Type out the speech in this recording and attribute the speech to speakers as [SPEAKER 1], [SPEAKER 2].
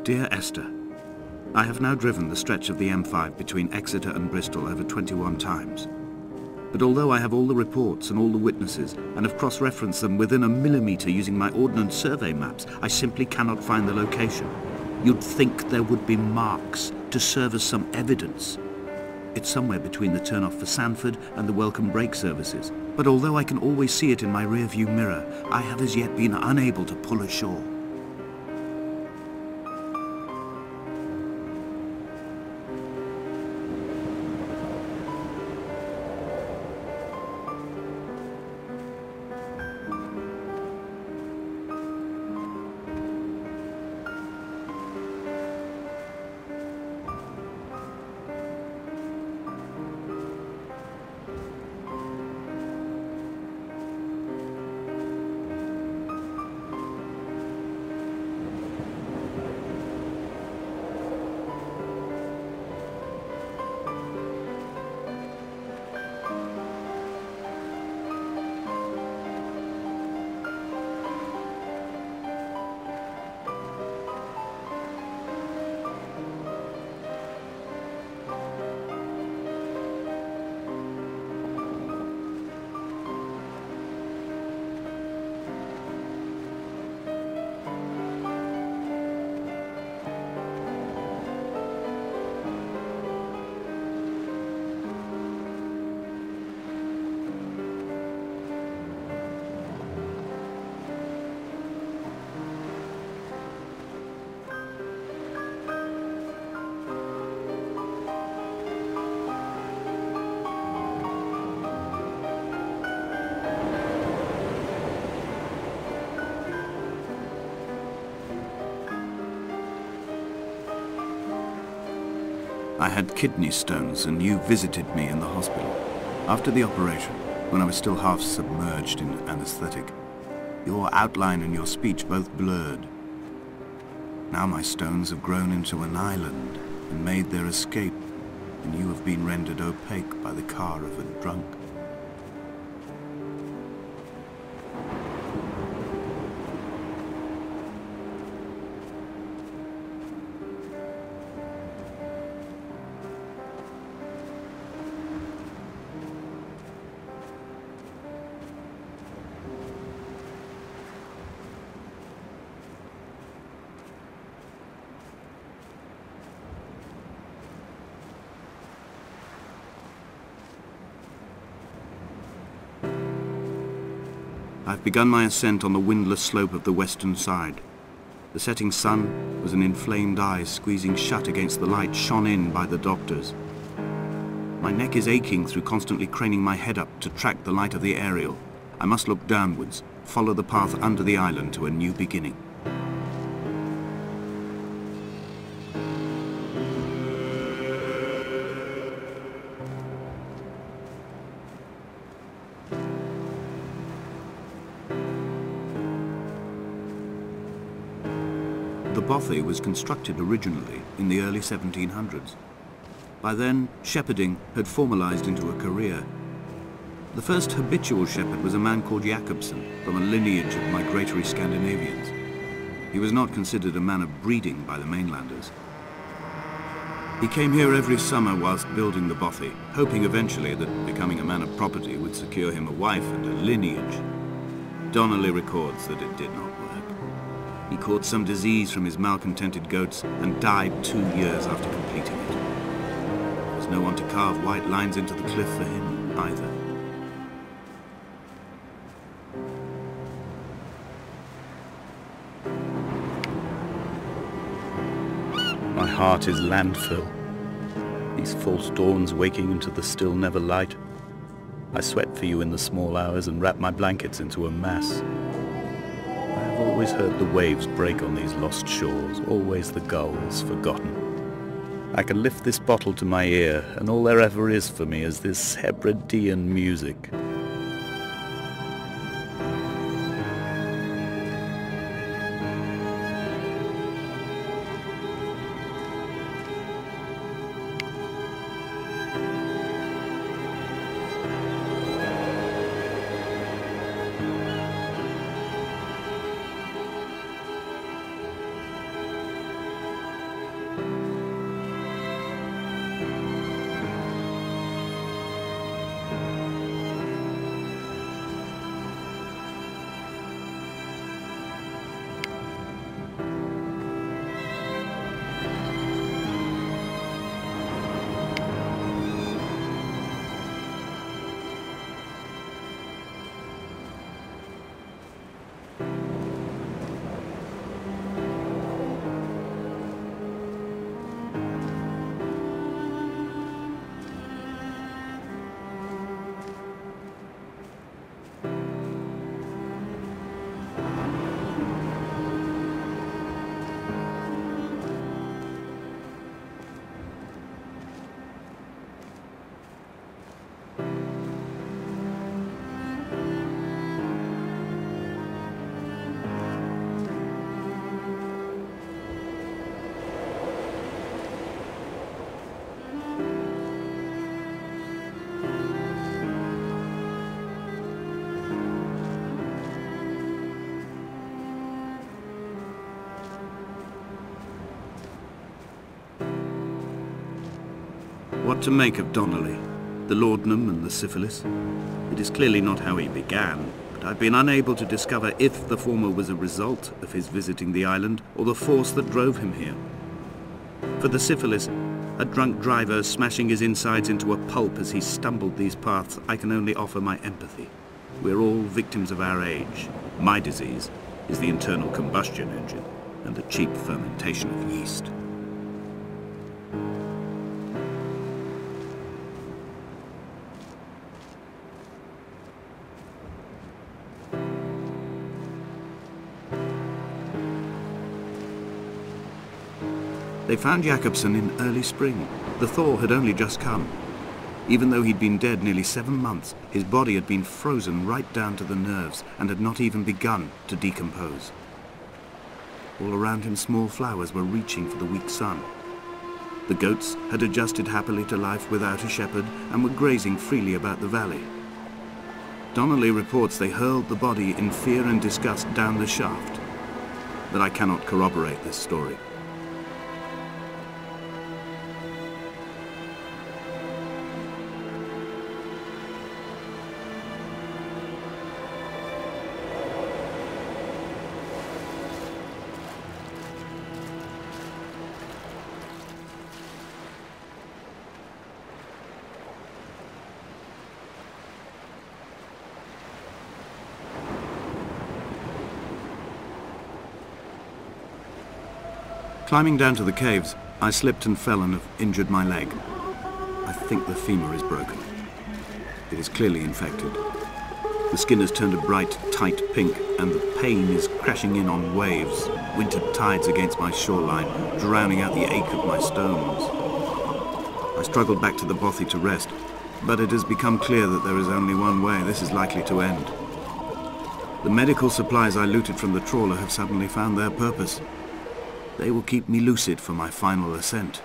[SPEAKER 1] Dear Esther, I have now driven the stretch of the M5 between Exeter and Bristol over 21 times. But although I have all the reports and all the witnesses, and have cross-referenced them within a millimetre using my Ordnance Survey maps, I simply cannot find the location. You'd think there would be marks to serve as some evidence. It's somewhere between the turn-off for Sanford and the welcome brake services. But although I can always see it in my rear-view mirror, I have as yet been unable to pull ashore. I had kidney stones, and you visited me in the hospital. After the operation, when I was still half submerged in anesthetic, your outline and your speech both blurred. Now my stones have grown into an island and made their escape, and you have been rendered opaque by the car of a drunk. I've begun my ascent on the windless slope of the western side. The setting sun was an inflamed eye squeezing shut against the light shone in by the doctors. My neck is aching through constantly craning my head up to track the light of the aerial. I must look downwards, follow the path under the island to a new beginning. The bothy was constructed originally in the early 1700s. By then, shepherding had formalized into a career. The first habitual shepherd was a man called Jacobsen, from a lineage of migratory Scandinavians. He was not considered a man of breeding by the mainlanders. He came here every summer whilst building the bothy, hoping eventually that becoming a man of property would secure him a wife and a lineage. Donnelly records that it did not work. He caught some disease from his malcontented goats and died 2 years after completing it. There was no one to carve white lines into the cliff for him either. My heart is landfill. These false dawns waking into the still never light. I sweat for you in the small hours and wrap my blankets into a mass. I have always heard the waves break on these lost shores, always the gulls forgotten. I can lift this bottle to my ear, and all there ever is for me is this Hebridean music. What to make of Donnelly, the laudanum and the syphilis? It is clearly not how he began, but I've been unable to discover if the former was a result of his visiting the island or the force that drove him here. For the syphilis, a drunk driver smashing his insides into a pulp as he stumbled these paths, I can only offer my empathy. We're all victims of our age. My disease is the internal combustion engine and the cheap fermentation of yeast. They found Jakobsen in early spring. The thaw had only just come. Even though he'd been dead nearly 7 months, his body had been frozen right down to the nerves and had not even begun to decompose. All around him small flowers were reaching for the weak sun. The goats had adjusted happily to life without a shepherd and were grazing freely about the valley. Donnelly reports they hurled the body in fear and disgust down the shaft, but I cannot corroborate this story. Climbing down to the caves, I slipped and fell and have injured my leg. I think the femur is broken. It is clearly infected. The skin has turned a bright, tight pink, and the pain is crashing in on waves, winter tides against my shoreline, drowning out the ache of my stones. I struggled back to the bothy to rest, but it has become clear that there is only one way this is likely to end. The medical supplies I looted from the trawler have suddenly found their purpose. They will keep me lucid for my final ascent.